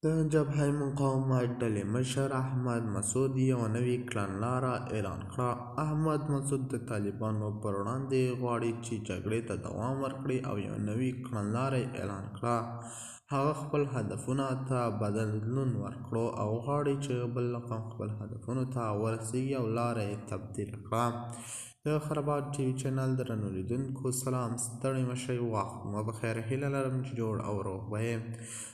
د جبهه مقاومت ډلې مشر احمد مسعود یوه نوې کړنلاره اعلان کړه. احمد مسعود د طالبانو پر وړاندې غواړي چې جګړې ته دوام ورکړي او یوه نوې کړنلاره اعلان کړه. هغه خپل هدفونو ته بدلون ورکړ او غواړي چې بل رقم خپل هدفونو ته ورسیږي او لاره یې تبدیله کړه. د خرابات ټي وي چینل درنو لیدونکو سلام، ستړي مشئ، وخت مو بخیر. هیله لرم چې جوړ او روغ به یې.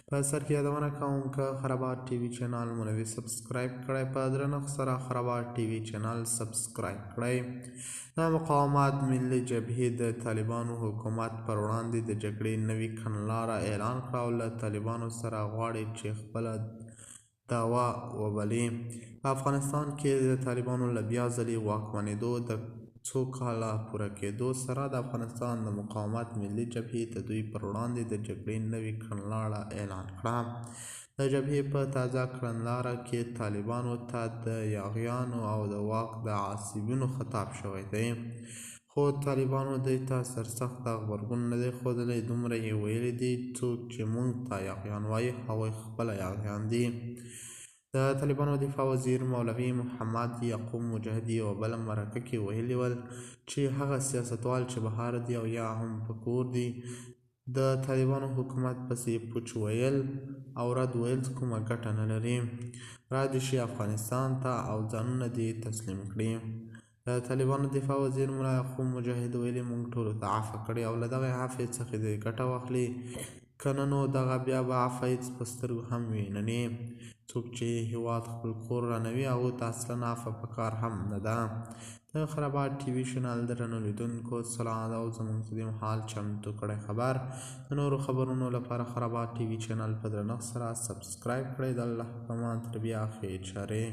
په سر کې یادونه کوم که خرابات ټي وي چینل مو نه وي سبسکرایب کړئ، په درنښت سره خرابات ټي وي چینل سبسکرایب کړئ. د مقاومت ملي جبهې د طالبانو حکومت پر وړاندې د جګړې نوې کړنلاره اعلان کړه او له طالبانو سره غواړي چې خپله دعوا وبلي. په افغانستان کې د طالبانو له بیا ځلې واکمنېدو د څو کاله پوره کېدو سره د افغانستان د مقاومت ملي جبهې د دوی پر وړاندې د جګړې نوې کړنلاره اعلان کړه. د جبهې په تازه کړنلاره کې طالبانو ته د یاغیانو او د واک د عصابینو خطاب شوی دی، خو طالبانو دوی ته سرسخته غبرګون نه دی ښودلی. دومره یې ویلي دي څوک چې موږ ته یاغیان وایي هغوی خپله یاغیان دي. د طالبانو دفاع وزیر مولوي محمد یعقوب مجاهدي یوه بله مرکه کې ویلي ول چې هغه سیاستوال چې بهر دي او یا هم په کور دي د طالبانو حکومت پسې پوچ ویل او رد ویل کومه ګټه نه لري. را دې شي افغانستان ته او ځانونه دې تسلیم کړي. د طالبانو دفاع وزیر ملا یعقوب مجاهد ویلي موږ ټولو ته عفوه کړې او له دغې عفوې څخه دې ګټه واخلي، که نه نو دغه بیا به عفوه هېڅ په سترګو هم ویني. څوک چې هېواد خپل کور رانوي هغو ته اصلاً عفوه په کار هم نه ده. د خرابات ټي وي چینل درنو لیدونکو سلام او زموږ د دې مهال چمتو کړی خبر د نورو خبرونو لپاره خرابات ټي وي چینل په درنښت سره سبسکرایب کړئ. د الله په امان تر بیا ښې چارې.